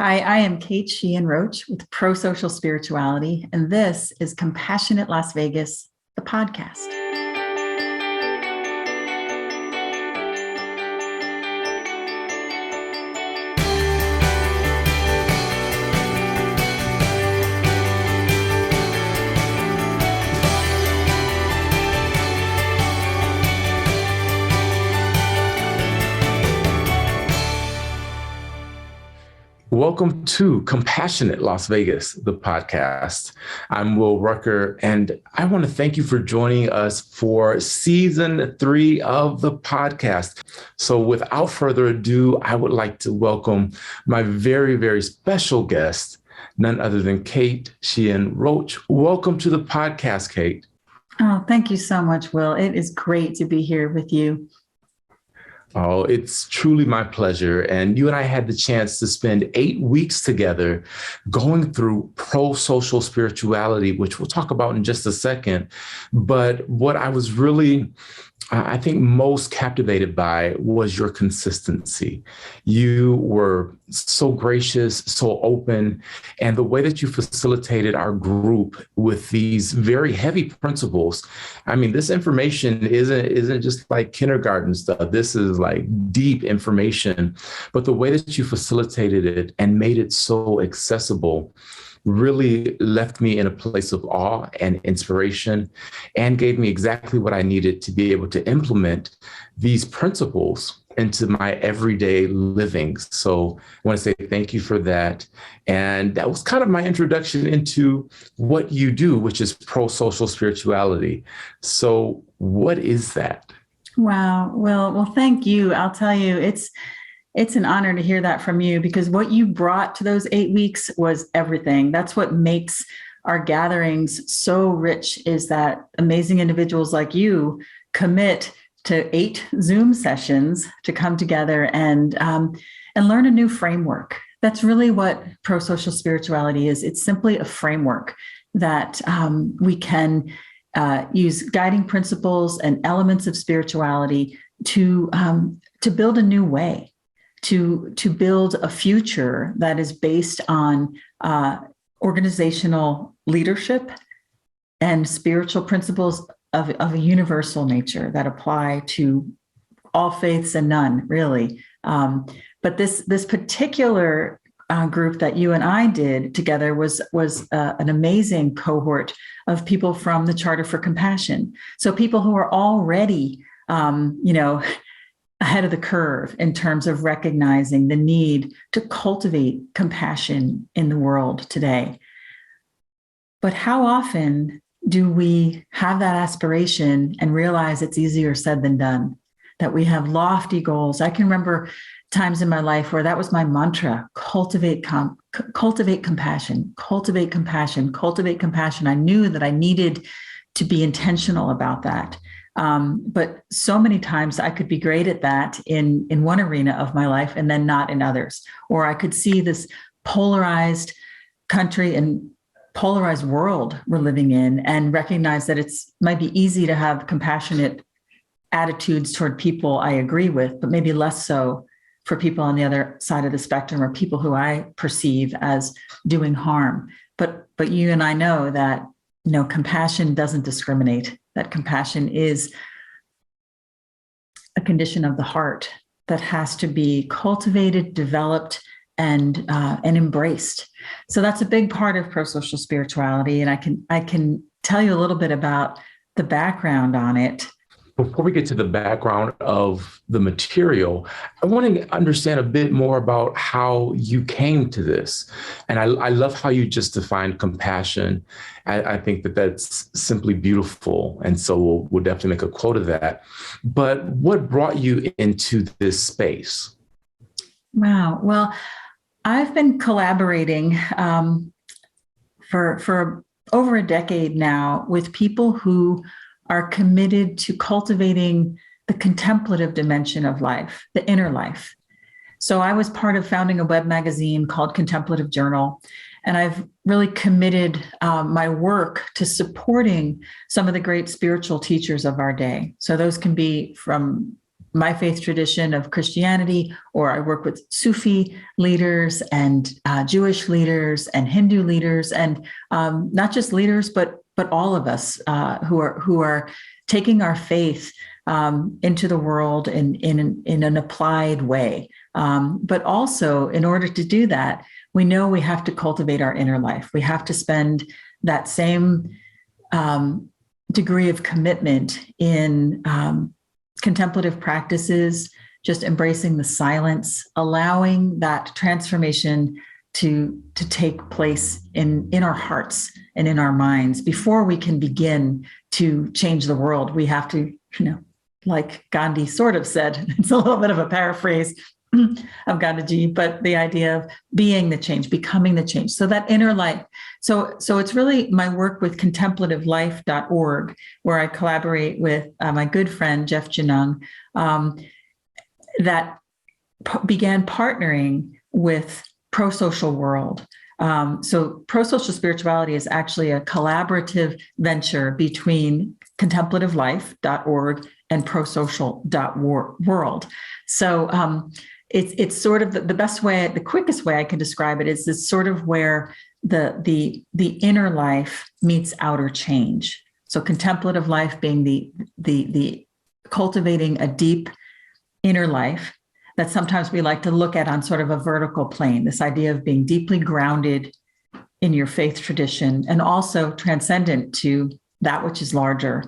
Hi, I am Kate Sheehan Roach with Prosocial Spirituality, and this is Compassionate Las Vegas, the podcast. Welcome to Compassionate Las Vegas, the podcast. I'm Will Rucker, and I want to thank you for joining us for season 3 of the podcast. So without further ado, I would like to welcome my very, very special guest, none other than Kate Sheehan Roach. Welcome to the podcast, Kate. Oh, thank you so much, Will. It is great to be here with you. Oh, it's truly my pleasure. And you and I had the chance to spend 8 weeks together going through prosocial spirituality, which we'll talk about in just a second. But what I was really, I think, most captivated by was your consistency. You were so gracious, so open, and the way that you facilitated our group with these very heavy principles. I mean, this information isn't just like kindergarten stuff. This is like deep information, but the way that you facilitated it and made it so accessible really left me in a place of awe and inspiration and gave me exactly what I needed to be able to implement these principles into my everyday living. So I want to say thank you for that. And that was kind of my introduction into what you do, which is prosocial spirituality. So what is that? Wow. Well, thank you. I'll tell you, it's an honor to hear that from you, because what you brought to those 8 weeks was everything. That's what makes our gatherings so rich, is that amazing individuals like you commit to 8 Zoom sessions to come together and learn a new framework. That's really what prosocial spirituality is. It's simply a framework that we can use guiding principles and elements of spirituality to build a new way, to build a future that is based on organizational leadership and spiritual principles of a universal nature that apply to all faiths and none, really. But this particular group that you and I did together was an amazing cohort of people from the Charter for Compassion. So people who are already, ahead of the curve in terms of recognizing the need to cultivate compassion in the world today. But how often do we have that aspiration and realize it's easier said than done, that we have lofty goals? I can remember times in my life where that was my mantra: cultivate compassion, cultivate compassion, cultivate compassion. I knew that I needed to be intentional about that. But so many times I could be great at that in one arena of my life and then not in others. Or I could see this polarized country and polarized world we're living in and recognize that it's might be easy to have compassionate attitudes toward people I agree with, but maybe less so for people on the other side of the spectrum, or people who I perceive as doing harm. But you and I know that compassion doesn't discriminate, that compassion is a condition of the heart that has to be cultivated, developed, and embraced. So that's a big part of prosocial spirituality. And I can tell you a little bit about the background on it. Before we get to the background of the material, I want to understand a bit more about how you came to this. And I love how you just defined compassion. I think that that's simply beautiful. And so we'll definitely make a quote of that. But what brought you into this space? Wow. Well, I've been collaborating for over a decade now with people who are committed to cultivating the contemplative dimension of life, the inner life. So I was part of founding a web magazine called Contemplative Journal, and I've really committed my work to supporting some of the great spiritual teachers of our day. So those can be from my faith tradition of Christianity, or I work with Sufi leaders and Jewish leaders and Hindu leaders, and not just leaders, but all of us who are taking our faith into the world in an applied way. But also, in order to do that, we know we have to cultivate our inner life. We have to spend that same degree of commitment in contemplative practices, just embracing the silence, allowing that transformation to take place in our hearts and in our minds before we can begin to change the world. We have to, like Gandhi sort of said, it's a little bit of a paraphrase of Gandhiji, but the idea of being the change, becoming the change. So that inner life. So it's really my work with contemplativelife.org, where I collaborate with my good friend, Jeff Janung, that began partnering with Prosocial World. So Prosocial Spirituality is actually a collaborative venture between contemplativelife.org and prosocial.world. So it's sort of the best way, the quickest way I can describe it is this sort of where the inner life meets outer change. So contemplative life being the cultivating a deep inner life that sometimes we like to look at on sort of a vertical plane, this idea of being deeply grounded in your faith tradition and also transcendent to that which is larger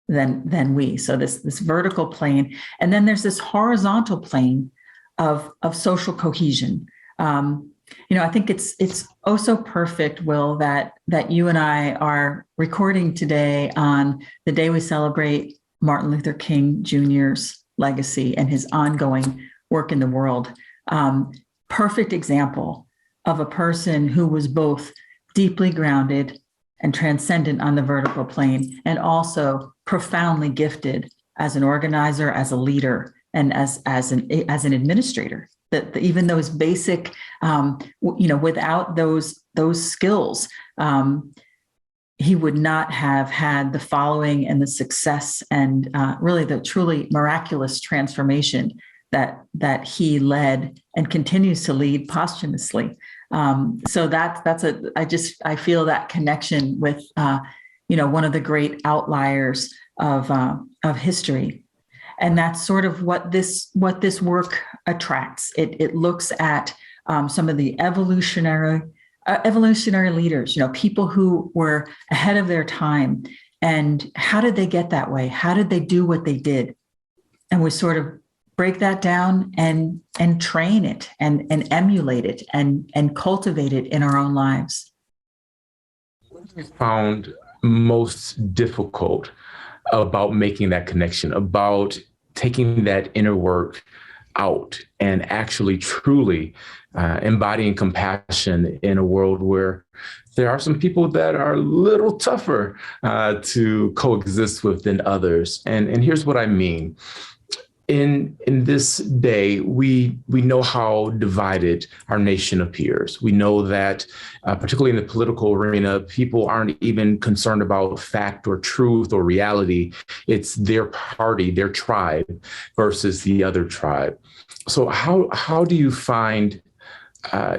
than we. So this vertical plane. And then there's this horizontal plane of social cohesion. I think it's oh so perfect, Will, that you and I are recording today on the day we celebrate Martin Luther King Jr.'s legacy and his ongoing work in the world. Perfect example of a person who was both deeply grounded and transcendent on the vertical plane, and also profoundly gifted as an organizer, as a leader, and as an administrator. That even those basic, without those skills, he would not have had the following and the success and really the truly miraculous transformation that he led and continues to lead posthumously. So I feel that connection with one of the great outliers of history. And that's sort of what this work attracts. It looks at some of the evolutionary leaders, people who were ahead of their time, and how did they get that way? How did they do what they did? And we sort of break that down and train it and emulate it and cultivate it in our own lives. What have you found most difficult about making that connection, about taking that inner work out and actually truly embodying compassion in a world where there are some people that are a little tougher to coexist with than others? And here's what I mean. In this day, we know how divided our nation appears. We know that, particularly in the political arena, people aren't even concerned about fact or truth or reality. It's their party, their tribe versus the other tribe. So how do you find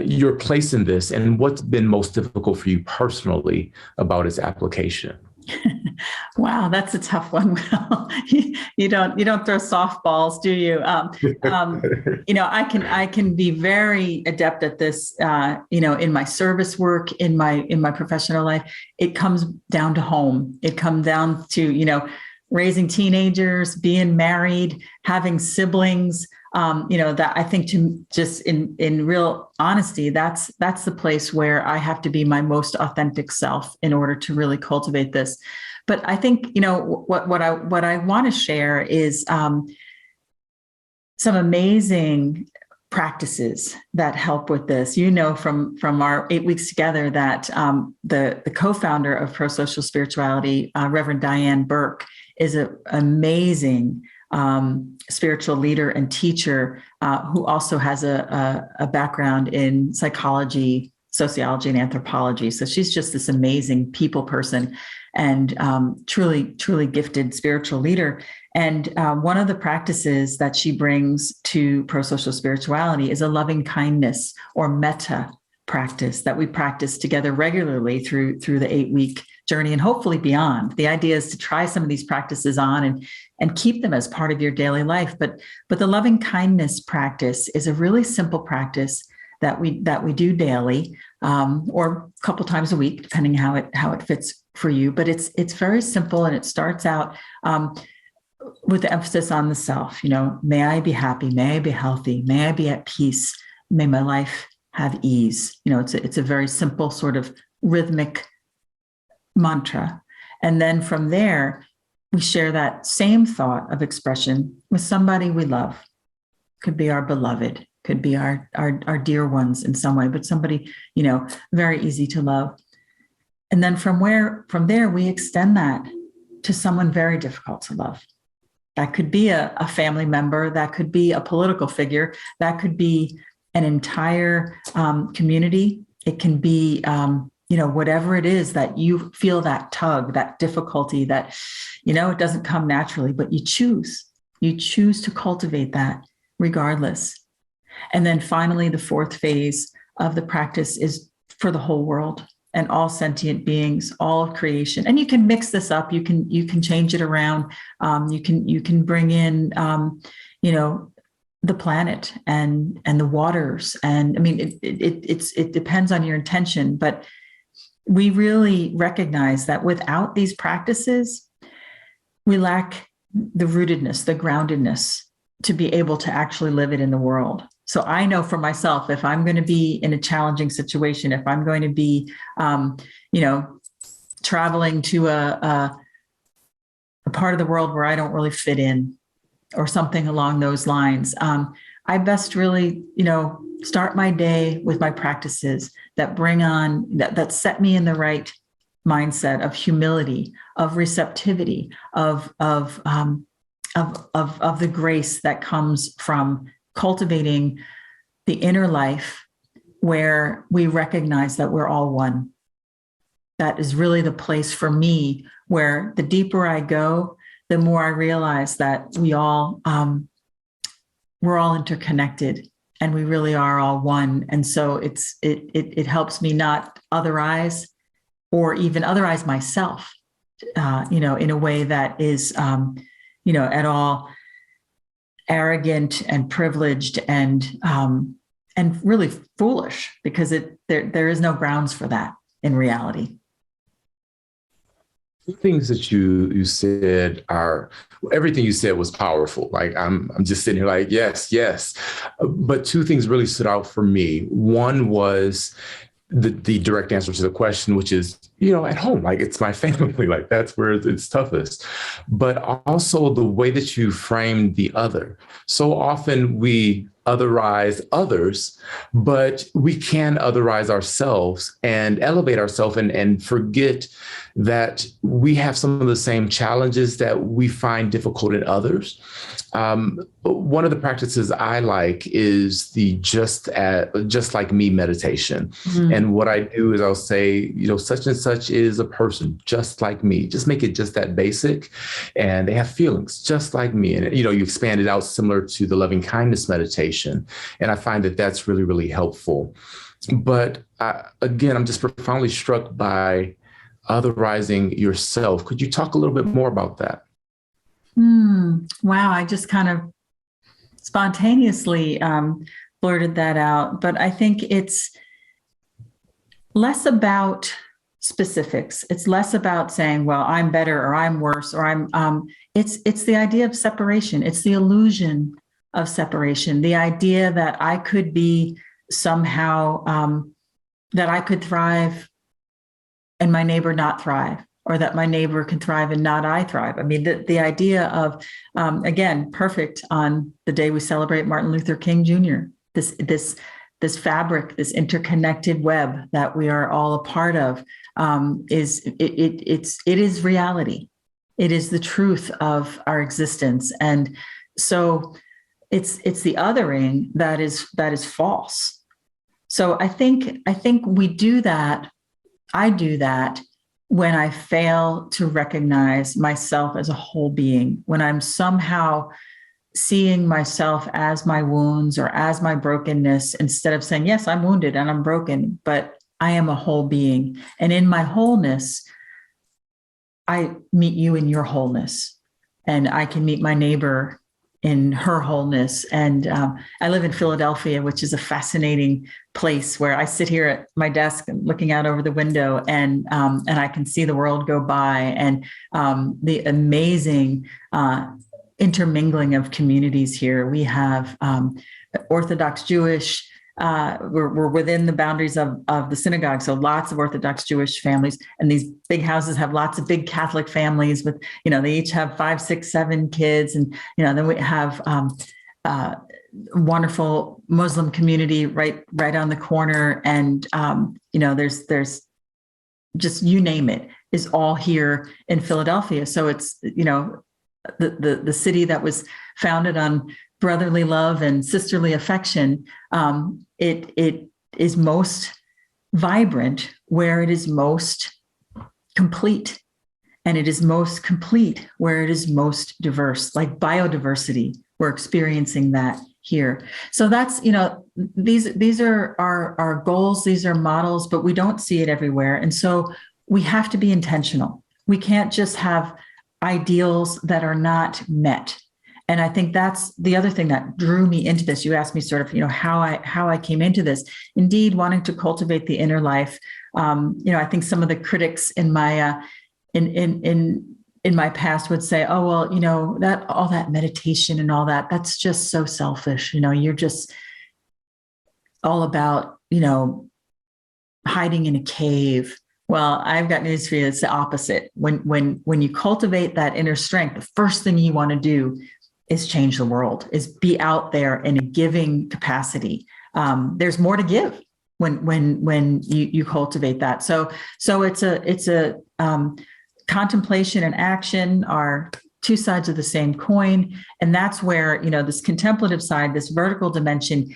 your place in this, and what's been most difficult for you personally about its application? Wow, that's a tough one. Will. You don't throw softballs, do you? I can be very adept at this. In my service work, in my professional life, it comes down to home. It comes down to raising teenagers, being married, having siblings. That I think, to just in real honesty, that's the place where I have to be my most authentic self in order to really cultivate this. But I think, what I want to share is some amazing practices that help with this. From our 8 weeks together that the co-founder of Prosocial Spirituality, Reverend Diane Burke, is an amazing spiritual leader and teacher who also has a background in psychology, sociology, and anthropology. So she's just this amazing people person. and truly gifted spiritual leader. And one of the practices that she brings to prosocial spirituality is a loving kindness or metta practice that we practice together regularly through the 8-week journey and hopefully beyond. The idea is to try some of these practices on and keep them as part of your daily life. But the loving kindness practice is a really simple practice that we do daily, or a couple times a week, depending how it fits for you. But it's very simple, and it starts out with the emphasis on the self. May I be happy, may I be healthy, may I be at peace, may my life have ease. It's a very simple sort of rhythmic mantra. And then from there, we share that same thought of expression with somebody we love. Could be our beloved, could be our dear ones in some way, but somebody, very easy to love. And then from there, we extend that to someone very difficult to love. That could be a family member, that could be a political figure, that could be an entire community. It can be, whatever it is that you feel that tug, that difficulty, that, it doesn't come naturally, but you choose to cultivate that regardless. And then finally, the fourth phase of the practice is for the whole world and all sentient beings, all of creation. And you can mix this up. You can change it around. You can bring in, the planet and the waters. And I mean, it depends on your intention, but we really recognize that without these practices, we lack the rootedness, the groundedness to be able to actually live it in the world. So I know for myself, if I'm going to be in a challenging situation, if I'm going to be, traveling to a part of the world where I don't really fit in, or something along those lines, I best really, start my day with my practices that bring on, that set me in the right mindset of humility, of receptivity, of the grace that comes from cultivating the inner life where we recognize that we're all one. That is really the place for me where the deeper I go, the more I realize that we're all interconnected and we really are all one. And so it helps me not otherize or even otherize myself, in a way that is, at all arrogant and privileged and really foolish, because there is no grounds for that in reality. Two things that you said are, everything you said was powerful. Like I'm just sitting here like, yes. But two things really stood out for me. One was the direct answer to the question, which is, at home, like it's my family, like that's where it's toughest. But also the way that you framed the other. So often we otherize others, but we can otherize ourselves and elevate ourselves and forget that we have some of the same challenges that we find difficult in others. One of the practices I like is the just like me meditation. Mm-hmm. And what I do is I'll say, such and such is a person just like me. Just make it just that basic. And they have feelings just like me. And, you expand it out similar to the loving kindness meditation. And I find that that's really, really helpful. But again, I'm just profoundly struck by otherizing yourself. Could you talk a little bit more about that? Wow, I just kind of spontaneously blurted that out. But I think it's less about specifics. It's less about saying, well, I'm better or I'm worse or it's the idea of separation. It's the illusion of separation. The idea that I could be somehow, that I could thrive and my neighbor not thrive, or that my neighbor can thrive and not I thrive. I mean, the idea of, again, perfect on the day we celebrate Martin Luther King Jr., this fabric, this interconnected web that we are all a part of, is reality. It is the truth of our existence. And so it's the othering that is false. So I think we do that. I do that when I fail to recognize myself as a whole being, when I'm somehow seeing myself as my wounds or as my brokenness, instead of saying, yes, I'm wounded and I'm broken, but I am a whole being. And in my wholeness, I meet you in your wholeness, and I can meet my neighbor in her wholeness. And I live in Philadelphia, which is a fascinating place where I sit here at my desk and looking out over the window, and I can see the world go by, and the amazing intermingling of communities here. We have Orthodox Jewish. We're within the boundaries of the synagogue, so lots of Orthodox Jewish families, and these big houses have lots of big Catholic families with, they each have 5, 6, 7 kids, and then we have wonderful Muslim community right on the corner, and there's just, you name it, is all here in Philadelphia. So it's the city that was founded on brotherly love and sisterly affection. It is most vibrant where it is most complete, and it is most complete where it is most diverse, like biodiversity. We're experiencing that here. So that's, these are our goals, these are models, but we don't see it everywhere. And so we have to be intentional. We can't just have ideals that are not met. And I think that's the other thing that drew me into this. You asked me sort of, how I came into this. Indeed, wanting to cultivate the inner life. I think some of the critics in my in my past would say, oh, well, that all that meditation and all that, that's just so selfish. You're just all about, hiding in a cave. Well, I've got news for you. It's the opposite. When you cultivate that inner strength, the first thing you want to do is change the world, is be out there in a giving capacity. There's more to give when you cultivate that. So it's a contemplation and action are two sides of the same coin. And that's where, this contemplative side, this vertical dimension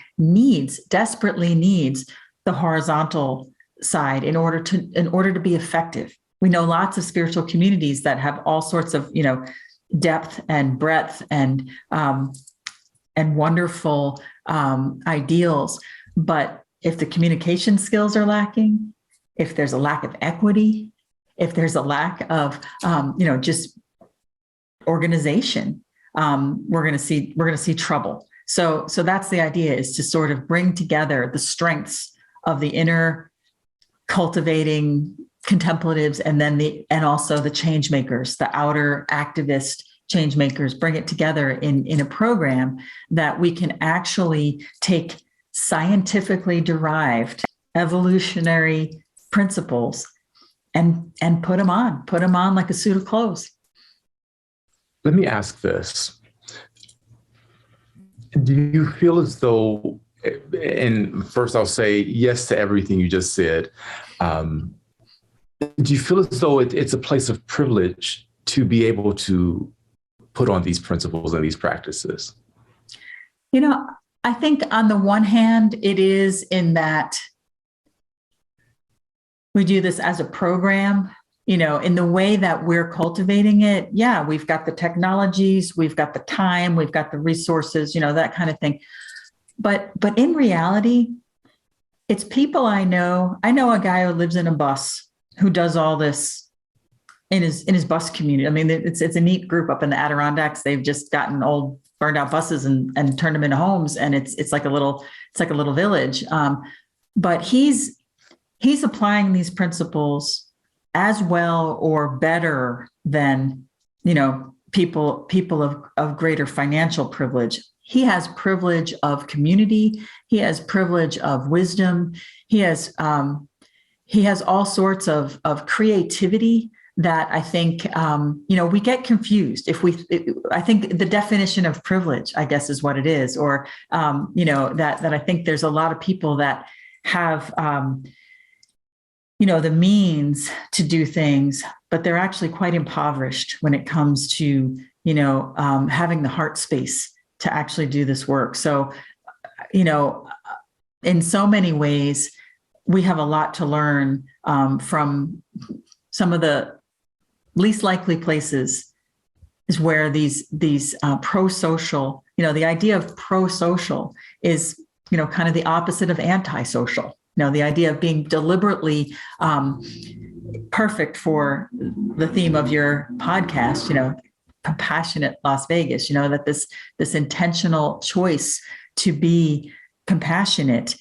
desperately needs the horizontal side in order to be effective. We know lots of spiritual communities that have all sorts of, depth and breadth and wonderful ideals. But if the communication skills are lacking, if there's a lack of equity, if there's a lack of just organization, we're going to see trouble. So that's the idea, is to sort of bring together the strengths of the inner cultivating contemplatives, and also the change makers, the outer activist change makers, bring it together in a program that we can actually take scientifically derived evolutionary principles and put them on like a suit of clothes. Let me ask this. Do you feel as though, and first I'll say yes to everything you just said. Do you feel as though it's a place of privilege to be able to put on these principles and these practices? I think on the one hand, it is in that we do this as a program, in the way that we're cultivating it. Yeah, we've got the technologies, we've got the time, we've got the resources, that kind of thing. But in reality, it's people I know. I know a guy who lives in a bus who does all this in his bus community. I mean, it's a neat group up in the Adirondacks. They've just gotten old, burned out buses and turned them into homes, and it's like a little village. But he's applying these principles as well or better than people of greater financial privilege. He has privilege of community. He has privilege of wisdom. He has all sorts of creativity that I think, we get confused I think the definition of privilege, I guess, is what it is, or, that I think there's a lot of people that have, the means to do things, but they're actually quite impoverished when it comes to, having the heart space to actually do this work. So, in so many ways, we have a lot to learn from some of the least likely places is where these pro-social, the idea of pro-social is, kind of the opposite of anti-social. The idea of being deliberately perfect for the theme of your podcast, compassionate Las Vegas, that this intentional choice to be compassionate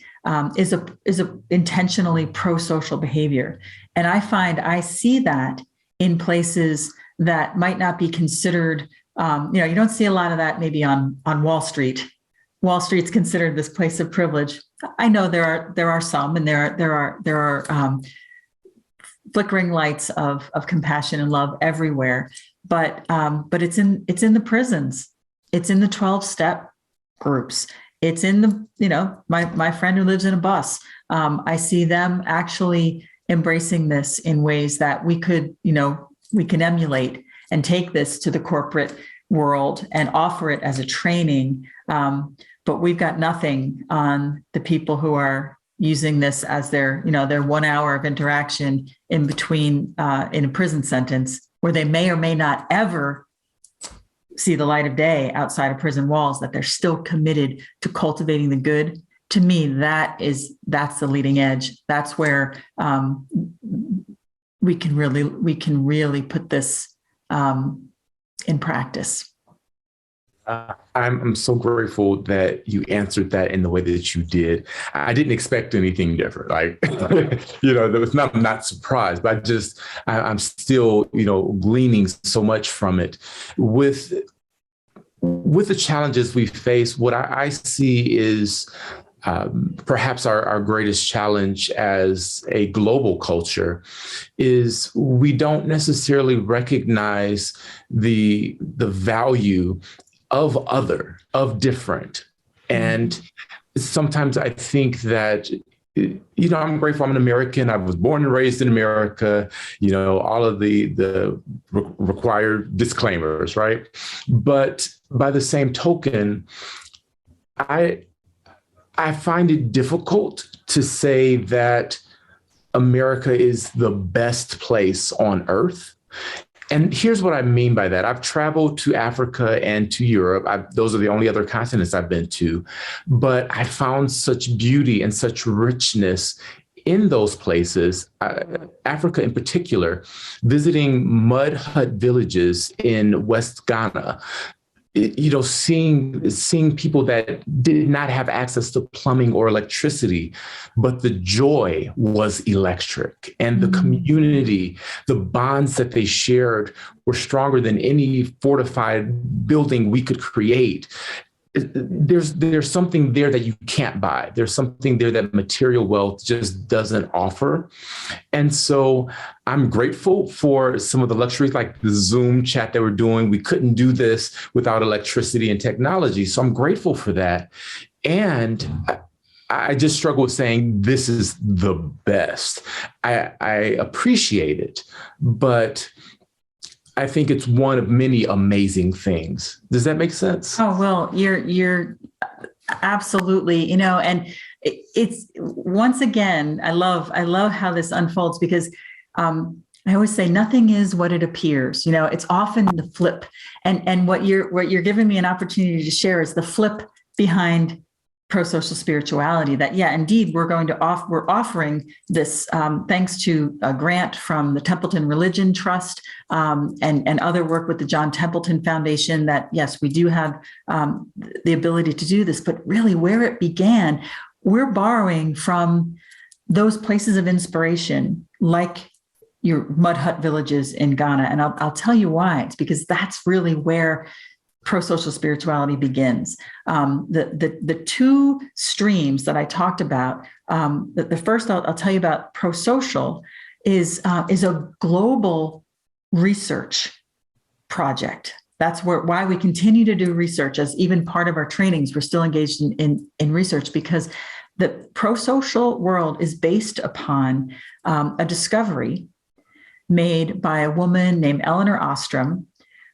is a intentionally pro-social behavior. And I see that in places that might not be considered, you don't see a lot of that maybe on Wall Street. Wall Street's considered this place of privilege. I know there are some, and there are flickering lights of compassion and love everywhere. But it's in the prisons. It's in the 12-step groups. It's in the, my friend who lives in a bus. I see them actually embracing this in ways that we can emulate and take this to the corporate world and offer it as a training. But we've got nothing on the people who are using this as their 1 hour of interaction in between in a prison sentence, where they may or may not ever see the light of day outside of prison walls, that they're still committed to cultivating the good. To me, that's the leading edge. That's where we can really put this in practice. I'm so grateful that you answered that in the way that you did. I didn't expect anything different. Like, I'm not surprised, but I'm still, gleaning so much from it. With the challenges we face, what I see is perhaps our greatest challenge as a global culture is we don't necessarily recognize the value of other, of different. And sometimes I think that, I'm grateful I'm an American. I was born and raised in America, all of the required disclaimers, right? But by the same token, I find it difficult to say that America is the best place on earth. And here's what I mean by that. I've traveled to Africa and to Europe. Those are the only other continents I've been to. But I found such beauty and such richness in those places, Africa in particular, visiting mud hut villages in West Ghana, seeing people that did not have access to plumbing or electricity, but the joy was electric, and the community, the bonds that they shared were stronger than any fortified building we could create. There's something there that you can't buy. There's something there that material wealth just doesn't offer. And so I'm grateful for some of the luxuries, like the Zoom chat that we're doing. We couldn't do this without electricity and technology. So I'm grateful for that. And I just struggle with saying this is the best. I appreciate it, but I think it's one of many amazing things. Does that make sense? Oh, well, you're absolutely, and it's once again, I love how this unfolds, because I always say nothing is what it appears. It's often the flip, and what you're giving me an opportunity to share is the flip behind prosocial spirituality. That, yeah, indeed, we're offering this thanks to a grant from the Templeton Religion Trust and other work with the John Templeton Foundation. That, yes, we do have the ability to do this, but really where it began, we're borrowing from those places of inspiration, like your mud hut villages in Ghana. And I'll tell you why. It's because that's really where prosocial spirituality begins. The two streams that I talked about, the first I'll tell you about prosocial is a global research project. That's why we continue to do research, as even part of our trainings, we're still engaged in research, because the prosocial world is based upon a discovery made by a woman named Elinor Ostrom,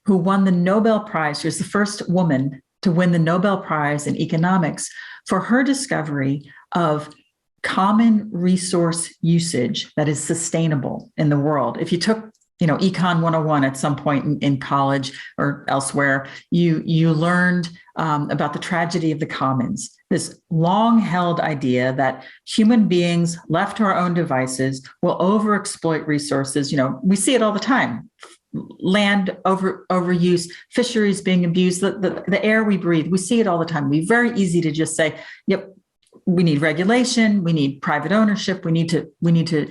who won the Nobel Prize. She was the first woman to win the Nobel Prize in economics for her discovery of common resource usage that is sustainable in the world. If you took, Econ 101 at some point in college or elsewhere, you learned about the tragedy of the commons, this long-held idea that human beings left to our own devices will overexploit resources. We see it all the time. Land overuse, fisheries being abused, the air we breathe, we see it all the time. We're very easy to just say, yep, we need regulation, we need private ownership, we need to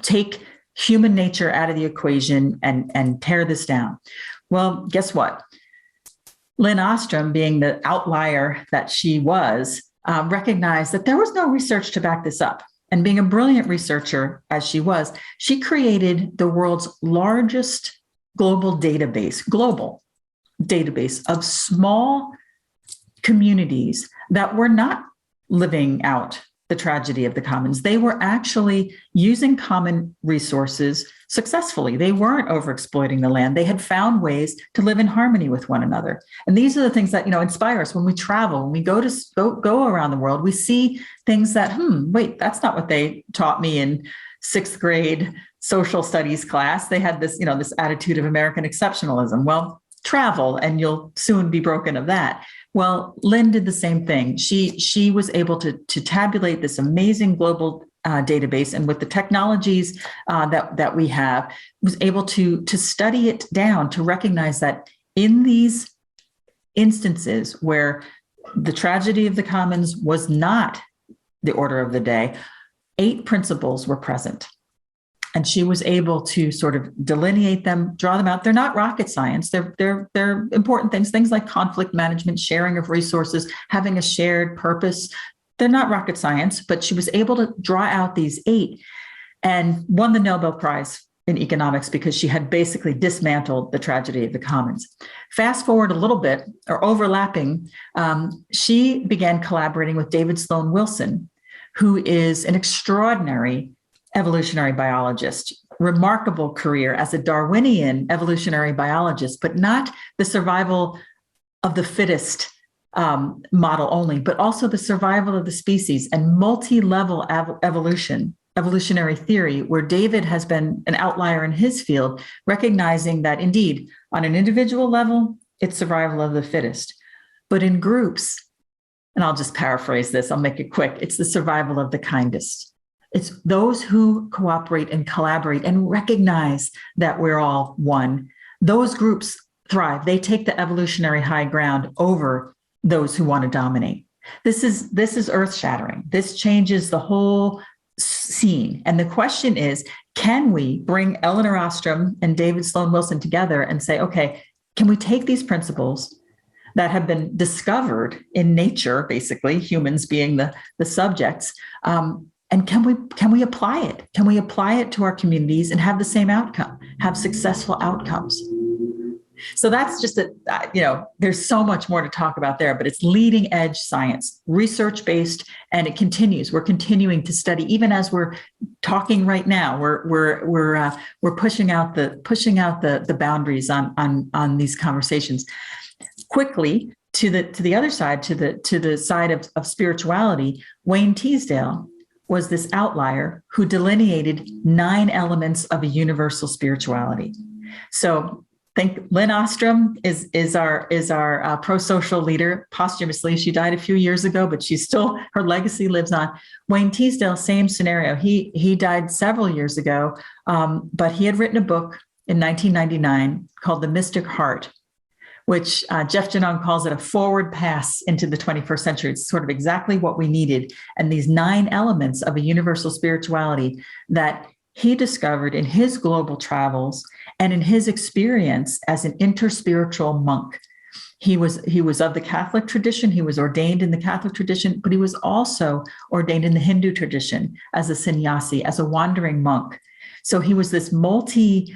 take human nature out of the equation and tear this down. Well, guess what? Lynn Ostrom, being the outlier that she was, recognized that there was no research to back this up. And being a brilliant researcher as she was, she created the world's largest global database of small communities that were not living out the tragedy of the commons. They were actually using common resources successfully. They weren't overexploiting the land. They had found ways to live in harmony with one another. And these are the things that, inspire us when we travel, when we go around the world. We see things that, wait, that's not what they taught me in sixth grade social studies class. They had this, this attitude of American exceptionalism. Well, travel and you'll soon be broken of that. Well, Lynn did the same thing. She was able to tabulate this amazing global database, and with the technologies that we have, was able to study it down to recognize that in these instances where the tragedy of the commons was not the order of the day, 8 principles were present. And she was able to sort of delineate them, draw them out. They're not rocket science. They're important things like conflict management, sharing of resources, having a shared purpose. They're not rocket science, but she was able to draw out these 8 and won the Nobel Prize in economics because she had basically dismantled the tragedy of the commons. Fast forward a little bit, or overlapping, she began collaborating with David Sloan Wilson, who is an extraordinary evolutionary biologist, remarkable career as a Darwinian evolutionary biologist, but not the survival of the fittest model only, but also the survival of the species and multi-level evolutionary theory, where David has been an outlier in his field, recognizing that indeed, on an individual level, it's survival of the fittest. But in groups, and I'll just paraphrase this, I'll make it quick, it's the survival of the kindest. It's those who cooperate and collaborate and recognize that we're all one. Those groups thrive. They take the evolutionary high ground over those who want to dominate. This is earth-shattering. This changes the whole scene. And the question is, can we bring Elinor Ostrom and David Sloan Wilson together and say, okay, can we take these principles that have been discovered in nature, basically, humans being the subjects, and can we apply it? Can we apply it to our communities and have the same outcome, have successful outcomes? So that's just there's so much more to talk about there, but it's leading edge science, research-based, and it continues. We're continuing to study, even as we're talking right now. We're pushing out the boundaries on these conversations. Quickly to the other side, to the side of spirituality, Wayne Teasdale was this outlier who delineated 9 elements of a universal spirituality. So think Lynn Ostrom is our prosocial leader posthumously. She died a few years ago, but her legacy lives on. Wayne Teasdale, same scenario. He died several years ago, but he had written a book in 1999 called The Mystic Heart, which Jeff Genone calls it a forward pass into the 21st century. It's sort of exactly what we needed. And these 9 elements of a universal spirituality that he discovered in his global travels and in his experience as an interspiritual monk. He was of the Catholic tradition. He was ordained in the Catholic tradition, but he was also ordained in the Hindu tradition as a sannyasi, as a wandering monk. So he was this multi-faith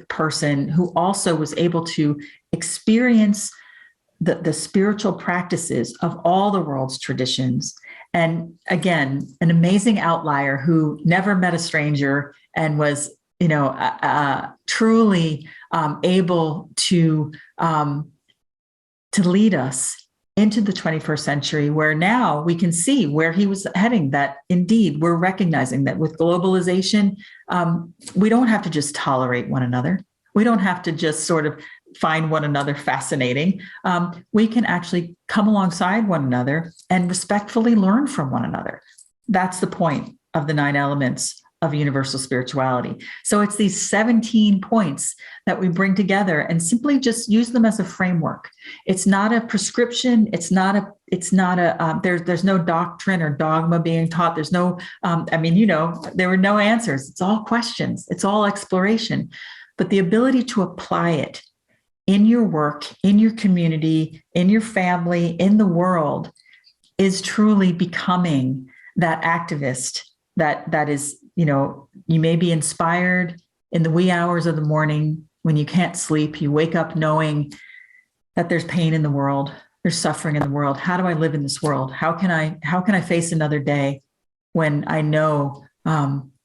person who also was able to experience the spiritual practices of all the world's traditions. And again, an amazing outlier who never met a stranger and was, truly able to lead us into the 21st century, where now we can see where he was heading, that indeed we're recognizing that with globalization, we don't have to just tolerate one another. We don't have to just sort of find one another fascinating. We can actually come alongside one another and respectfully learn from one another. That's the point of the 9 elements of universal spirituality. So it's these 17 points that we bring together and simply just use them as a framework. It's not a prescription. There's no doctrine or dogma being taught. There's no, there were no answers. It's all questions. It's all exploration. But the ability to apply it in your work, in your community, in your family, in the world is truly becoming that activist that is, you may be inspired in the wee hours of the morning when you can't sleep. You wake up knowing that there's pain in the world, there's suffering in the world. How do I live in this world? How can I face another day when I know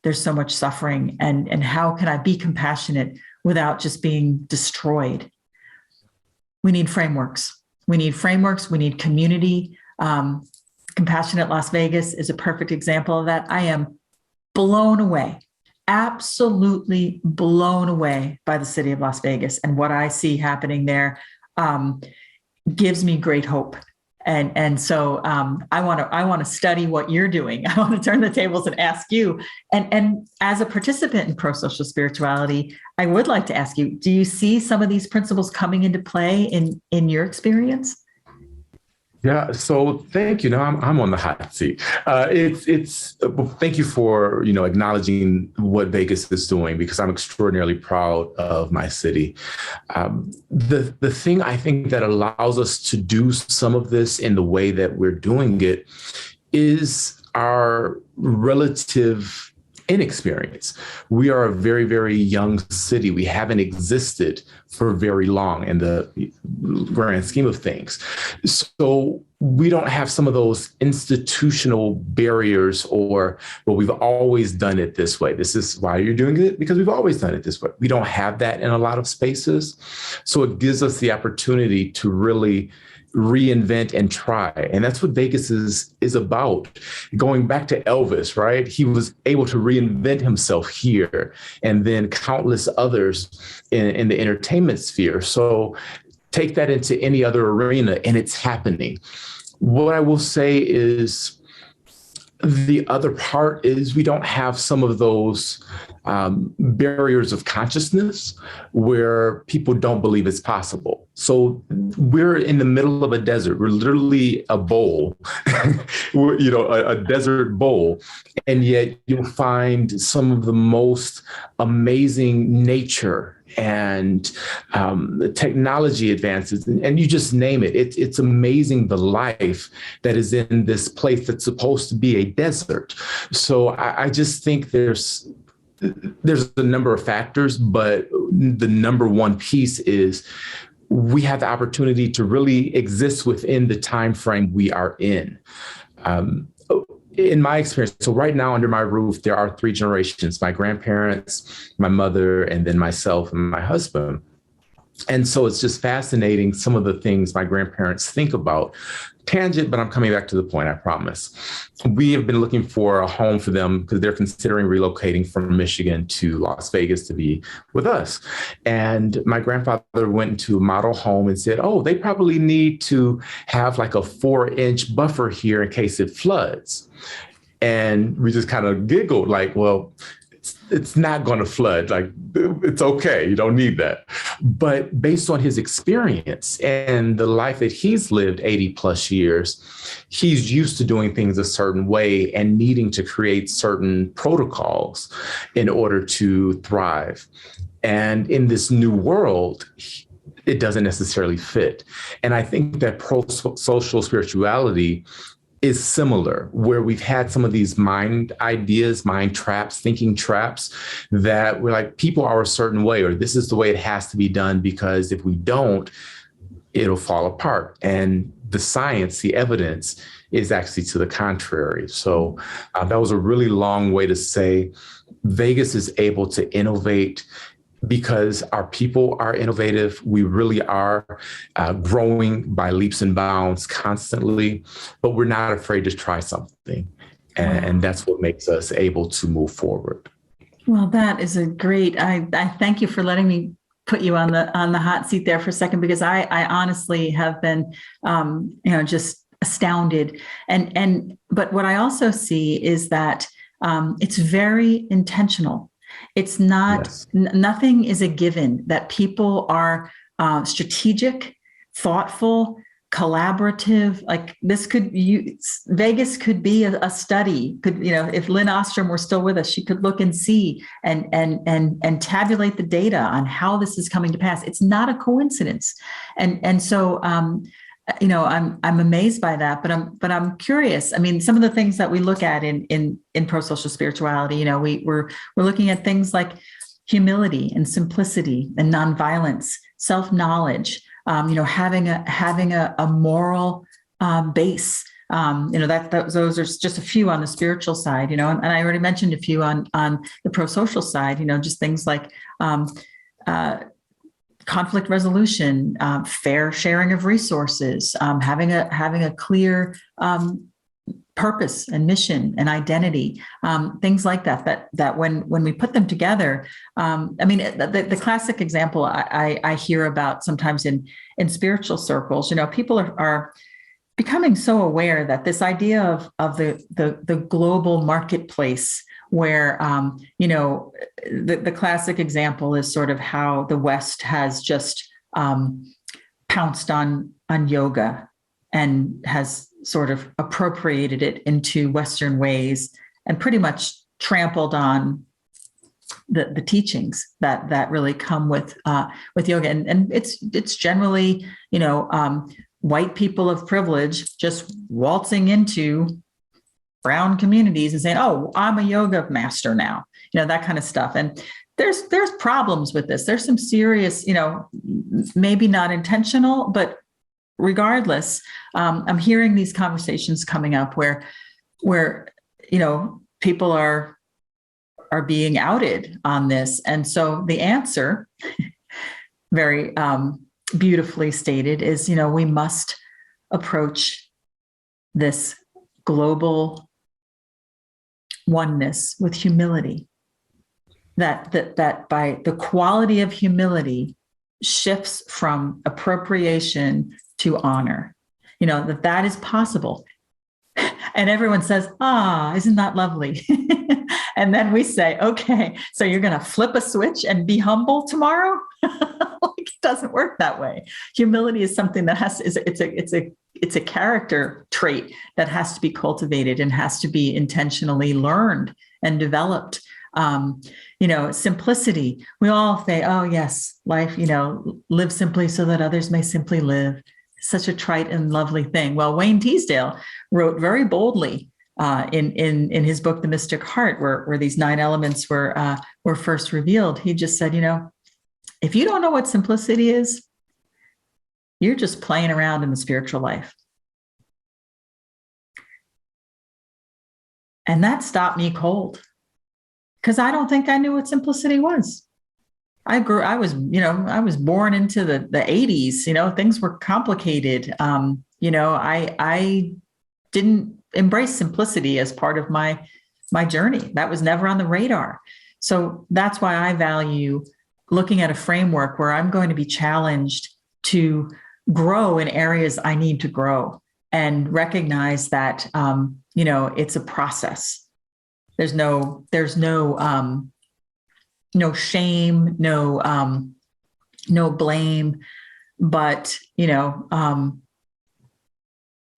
there's so much suffering? And how can I be compassionate without just being destroyed? We need frameworks. We need community. Compassionate Las Vegas is a perfect example of that. I am blown away, absolutely blown away by the city of Las Vegas, and what I see happening there gives me great hope. And so I want to study what you're doing. I want to turn the tables and ask you. And as a participant in prosocial spirituality, I would like to ask you: do you see some of these principles coming into play in your experience? Yeah. So thank you. Now I'm on the hot seat. Thank you for, acknowledging what Vegas is doing, because I'm extraordinarily proud of my city. The thing I think that allows us to do some of this in the way that we're doing it is our relative inexperience. We are a very, very young city. We haven't existed for very long in the grand scheme of things. So we don't have some of those institutional barriers or, well, we've always done it this way. This is why you're doing it, because we've always done it this way. We don't have that in a lot of spaces. So it gives us the opportunity to really reinvent and try. And that's what Vegas is about. Going back to Elvis, right? He was able to reinvent himself here, and then countless others in the entertainment sphere. So take that into any other arena and it's happening. What I will say is, the other part is we don't have some of those barriers of consciousness where people don't believe it's possible. So we're in the middle of a desert. We're literally a bowl, a desert bowl. And yet you'll find some of the most amazing nature and the technology advances, and you just name it. It's amazing the life that is in this place that's supposed to be a desert. So I just think there's a number of factors, but the number one piece is we have the opportunity to really exist within the time frame we are in. In my experience, so right now under my roof, there are 3 generations: my grandparents, my mother, and then myself and my husband. And so it's just fascinating some of the things my grandparents think about. Tangent, but I'm coming back to the point, I promise. We have been looking for a home for them because they're considering relocating from Michigan to Las Vegas to be with us. And my grandfather went into a model home and said, oh, they probably need to have like a 4-inch buffer here in case it floods. And we just kind of giggled like, well, it's not going to flood. Like, it's okay. You don't need that. But based on his experience and the life that he's lived 80 plus years, he's used to doing things a certain way and needing to create certain protocols in order to thrive. And in this new world, it doesn't necessarily fit. And I think that prosocial spirituality is similar, where we've had some of these mind ideas, mind traps, thinking traps, that we're like, people are a certain way, or this is the way it has to be done, because if we don't, it'll fall apart. And the science, the evidence is actually to the contrary. So that was a really long way to say Vegas is able to innovate because our people are innovative. We really are growing by leaps and bounds constantly, but we're not afraid to try something. And that's what makes us able to move forward. Well, that is a great, I thank you for letting me put you on the hot seat there for a second, because I honestly have been, just astounded. But what I also see is that it's very intentional. It's not, Yes. Nothing is a given, that people are strategic, thoughtful, collaborative. Like Vegas could be a study. If Lynn Ostrom were still with us, she could look and see and tabulate the data on how this is coming to pass. It's not a coincidence. So I'm amazed by that, but I'm curious. I mean, some of the things that we look at in prosocial spirituality, we're looking at things like humility and simplicity and nonviolence, self-knowledge, having a moral base. Those are just a few on the spiritual side, and I already mentioned a few on the prosocial side, just things like conflict resolution, fair sharing of resources, having a clear purpose and mission and identity, things like that when we put them together. The classic example I hear about sometimes in spiritual circles, people are becoming so aware that this idea of the global marketplace, where the classic example is sort of how the West has just pounced on yoga and has sort of appropriated it into Western ways and pretty much trampled on the teachings that really come with yoga. And it's generally, white people of privilege just waltzing into brown communities and saying, "Oh, I'm a yoga master now," that kind of stuff. And there's problems with this. There's some serious, maybe not intentional, but regardless, I'm hearing these conversations coming up where people are being outed on this. And so the answer, very beautifully stated, is, we must approach this global oneness with humility. That by the quality of humility shifts from appropriation to honor, that is possible. And everyone says, isn't that lovely? And then we say, okay, so you're going to flip a switch and be humble tomorrow? It doesn't work that way. Humility is something that it's a character trait that has to be cultivated and has to be intentionally learned and developed. Simplicity. We all say, "Oh yes, life, live simply so that others may simply live." Such a trite and lovely thing. Well, Wayne Teasdale wrote very boldly in his book, The Mystic Heart, where these 9 elements were first revealed. He just said, if you don't know what simplicity is, you're just playing around in the spiritual life. And that stopped me cold, because I don't think I knew what simplicity was. I was born into the 80s, things were complicated. I didn't embrace simplicity as part of my journey. That was never on the radar. So that's why I value looking at a framework where I'm going to be challenged to grow in areas I need to grow, and recognize that, it's a process. There's no shame, no blame, but,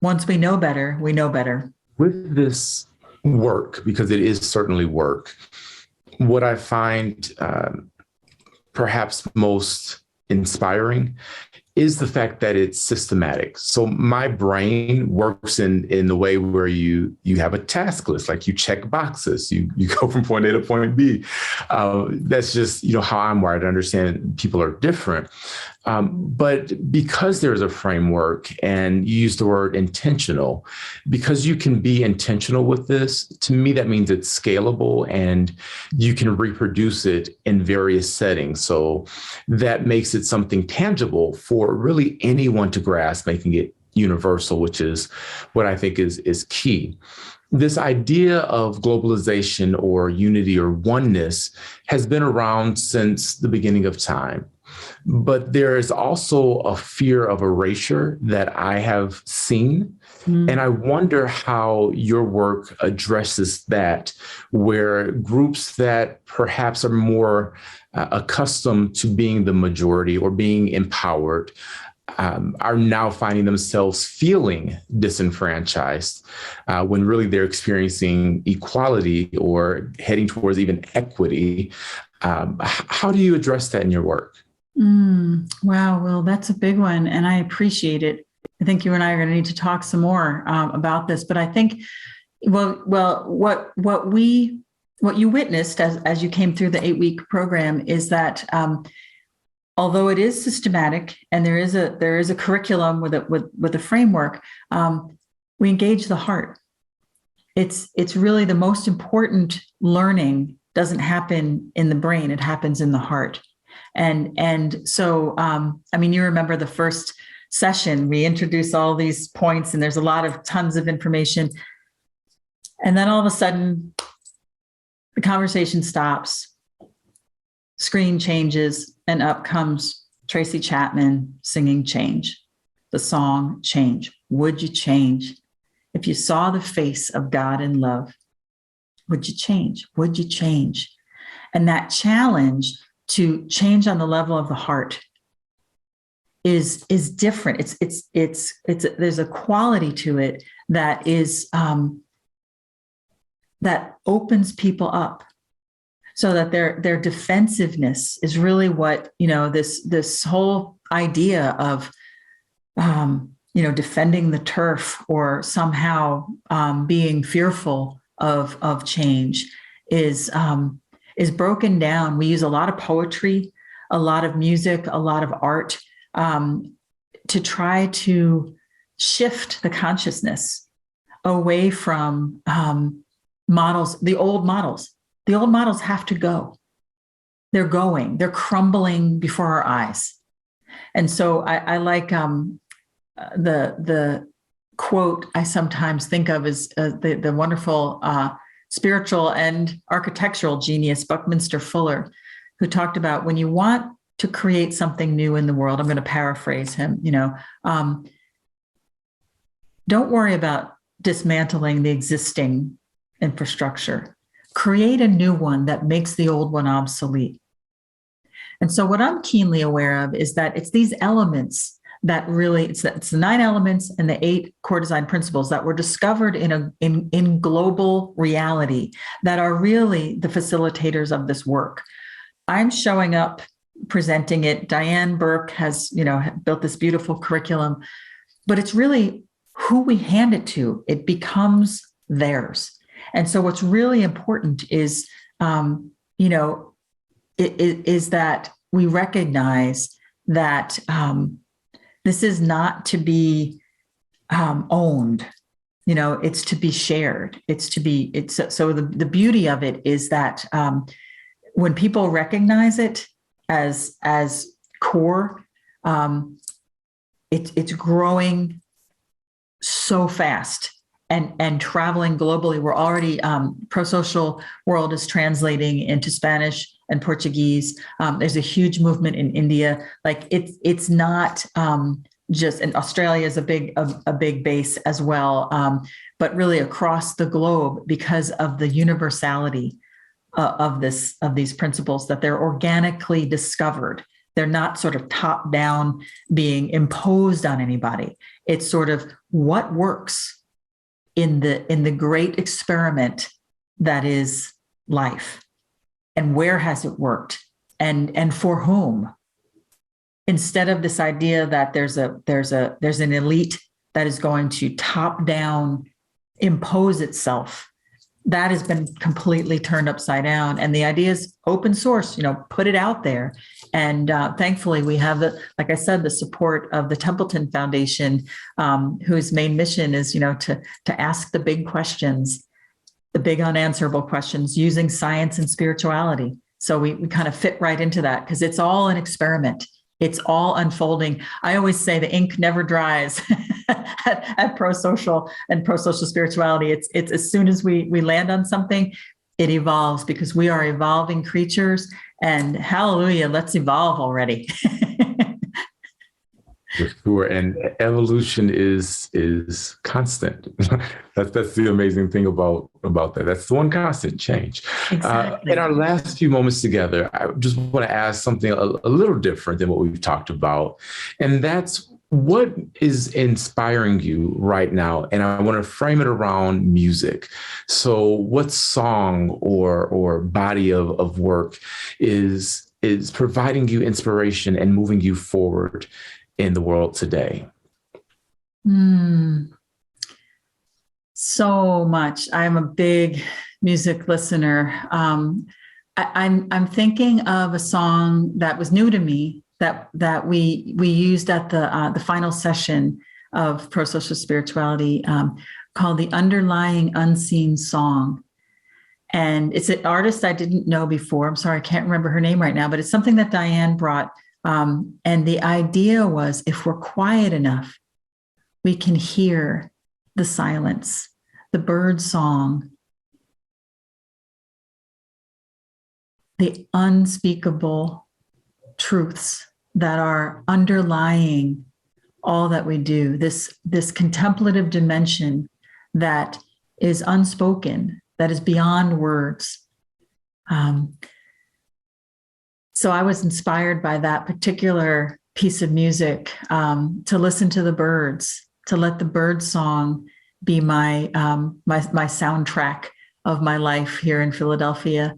once we know better, we know better. With this work, because it is certainly work, what I find perhaps most inspiring is the fact that it's systematic. So my brain works in the way where you have a task list, like you check boxes, you go from point A to point B. That's just, how I'm wired. I understand people are different. But because there's a framework, and you use the word intentional, because you can be intentional with this, to me, that means it's scalable and you can reproduce it in various settings. So that makes it something tangible for really anyone to grasp, making it universal, which is what I think is key. This idea of globalization or unity or oneness has been around since the beginning of time. But there is also a fear of erasure that I have seen. And I wonder how your work addresses that, where groups that perhaps are more accustomed to being the majority or being empowered are now finding themselves feeling disenfranchised when really they're experiencing equality or heading towards even equity. How do you address that in your work? Wow. Well, that's a big one, and I appreciate it. I think you and I are going to need to talk some more about this. But I think, what you witnessed as you came through the 8-week program is that although it is systematic and there is a curriculum with a framework, we engage the heart. It's really the most important learning doesn't happen in the brain; it happens in the heart. And so, I mean, you remember the first session, we introduce all these points and there's tons of information. And then all of a sudden, the conversation stops, screen changes, and up comes Tracy Chapman singing Change, the song Change. Would you change? If you saw the face of God in love, would you change? Would you change? And that challenge to change on the level of the heart is different. It's there's a quality to it that is that opens people up, so that their defensiveness is really what, this whole idea of defending the turf or somehow being fearful of change is broken down. We use a lot of poetry, a lot of music, a lot of art to try to shift the consciousness away from models, the old models. The old models have to go. They're crumbling before our eyes. And so I like the quote I sometimes think of as the wonderful spiritual and architectural genius, Buckminster Fuller, who talked about when you want to create something new in the world, I'm going to paraphrase him, don't worry about dismantling the existing infrastructure. Create a new one that makes the old one obsolete. And so what I'm keenly aware of is that it's these elements that really, it's the 9 elements and the 8 core design principles that were discovered in global reality that are really the facilitators of this work. I'm showing up, presenting it. Diane Burke has, built this beautiful curriculum, but it's really who we hand it to. It becomes theirs. And so what's really important is, is that we recognize that this is not to be owned. It's to be shared. So the beauty of it is that when people recognize it as core, it's growing so fast and traveling globally. We're already Prosocial World is translating into Spanish and Portuguese. There's a huge movement in India. Like it's not just, and Australia is a big base as well, but really across the globe because of the universality of these principles, that they're organically discovered. They're not sort of top down being imposed on anybody. It's sort of what works in the great experiment that is life, and where has it worked, and for whom, instead of this idea that there's an elite that is going to top down impose itself that has been completely turned upside down. And the idea is open source, put it out there. And thankfully, we have like I said, the support of the Templeton Foundation, whose main mission is, to ask the big questions, the big unanswerable questions using science and spirituality. So we kind of fit right into that because it's all an experiment. It's all unfolding. I always say the ink never dries at Prosocial and Prosocial Spirituality. It's as soon as we land on something, it evolves because we are evolving creatures. And hallelujah, let's evolve already. For sure. And evolution is constant. That's the amazing thing about that. That's the one constant, change. Exactly. In our last few moments together, I just want to ask something a little different than what we've talked about. And that's what is inspiring you right now. And I want to frame it around music. So what song or body of work is providing you inspiration and moving you forward in the world today? So much. I'm a big music listener. I'm thinking of a song that was new to me that we used at the final session of Prosocial Spirituality, called "The Underlying Unseen Song." And it's an artist I didn't know before. I'm sorry, I can't remember her name right now, but it's something that Diane brought. And the idea was, if we're quiet enough, we can hear the silence, the bird song, the unspeakable truths that are underlying all that we do, this contemplative dimension that is unspoken, that is beyond words. So I was inspired by that particular piece of music, to listen to the birds, to let the bird song be my soundtrack of my life here in Philadelphia.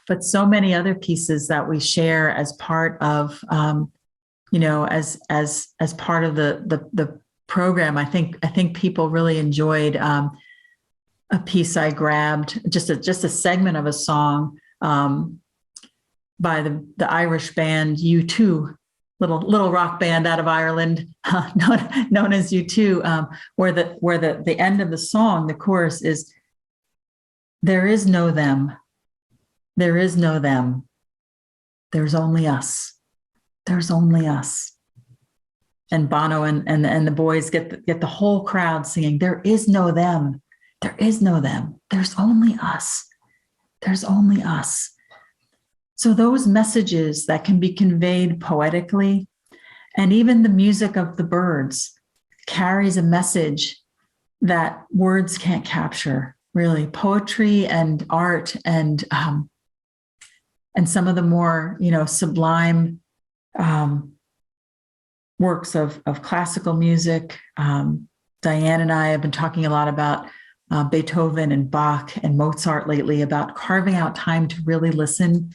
But so many other pieces that we share as part of, as part of the program. I think people really enjoyed a piece I grabbed, just a segment of a song by the Irish band U2, little rock band out of Ireland, known as U2, where the end of the song, the chorus is, "There is no them, there is no them, there's only us, there's only us." And Bono and the boys get the whole crowd singing, "There is no them, there is no them, there's only us, there's only us." So those messages that can be conveyed poetically, and even the music of the birds carries a message that words can't capture, really. Poetry and art and some of the more, sublime works of classical music. Diane and I have been talking a lot about Beethoven and Bach and Mozart lately, about carving out time to really listen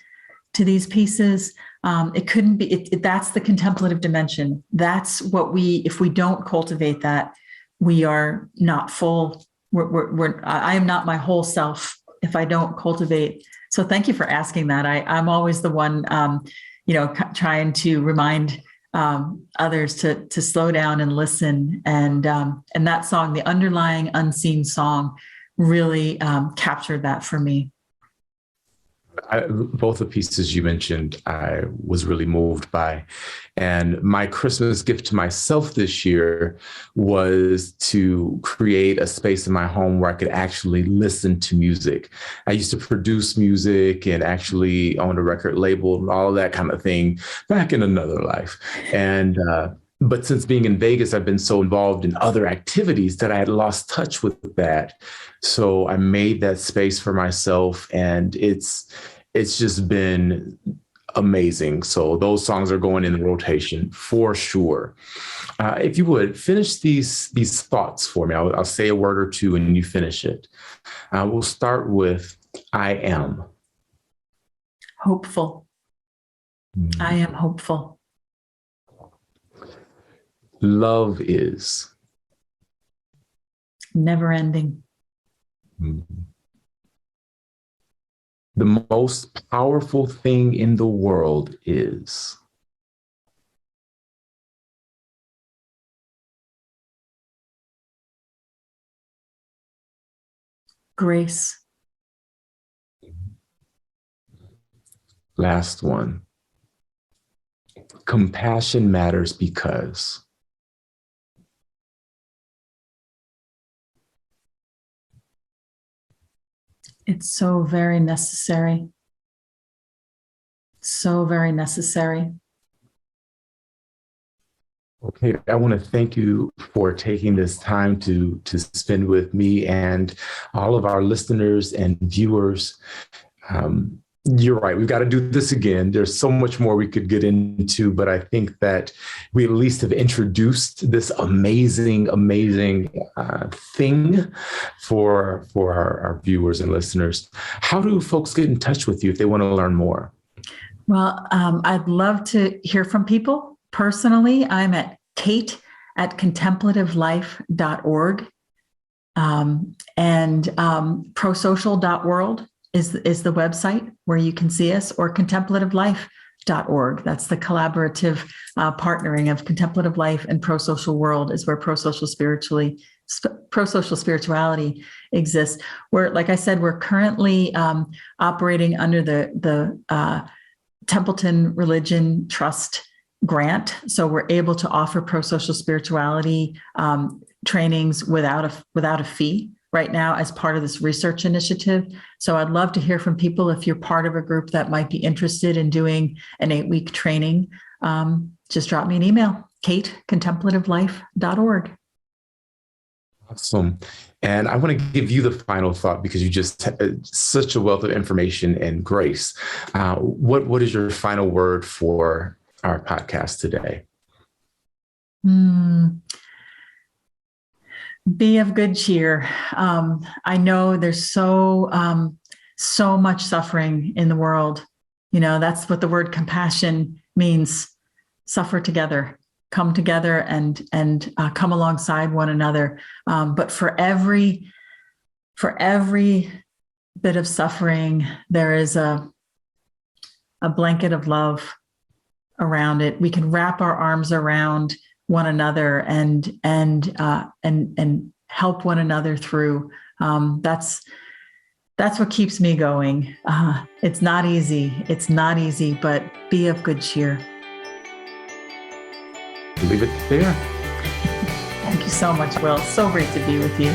to these pieces. It couldn't be, that's the contemplative dimension. That's what if we don't cultivate that, we are not full. I am not my whole self if I don't cultivate. So thank you for asking that. I'm always the one, trying to remind others to slow down and listen. And that song, The Underlying Unseen Song, really captured that for me. Both the pieces you mentioned, I was really moved by. And my Christmas gift to myself this year was to create a space in my home where I could actually listen to music. I used to produce music and actually own a record label and all of that kind of thing back in another life. And but since being in Vegas, I've been so involved in other activities that I had lost touch with that. So I made that space for myself, and it's just been amazing. So those songs are going in the rotation for sure. If you would finish these thoughts for me, I'll say a word or two and you finish it. We'll start with I am. Hopeful. I am hopeful. Love is. Never ending. Mm. The most powerful thing in the world is. Grace. Last one. Compassion matters because. It's so very necessary. So very necessary. Okay, I want to thank you for taking this time to spend with me and all of our listeners and viewers. You're right. We've got to do this again. There's so much more we could get into, but I think that we at least have introduced this amazing thing for our viewers and listeners. How do folks get in touch with you if they want to learn more? Well, I'd love to hear from people. Personally, I'm at kate@contemplativelife.org. And prosocial.world is the website where you can see us, or contemplativelife.org. That's the collaborative partnering of Contemplative Life and Prosocial World, is where Prosocial Spirituality exists. Where, like I said, we're currently operating under the Templeton Religion Trust grant. So we're able to offer prosocial spirituality trainings without a fee right now as part of this research initiative. So I'd love to hear from people. If you're part of a group that might be interested in doing an 8-week training, just drop me an email, kate@contemplativelife.org. Awesome. And I want to give you the final thought, because you just had such a wealth of information and grace. What is your final word for our podcast today? Be of good cheer. I know there's so much suffering in the world. You know, that's what the word compassion means. Suffer together, come together, and come alongside one another. But for every bit of suffering, there is a blanket of love around it. We can wrap our arms around one another and help one another through. That's what keeps me going. It's not easy. It's not easy, but be of good cheer. Leave it there. Thank you so much, Will. So great to be with you.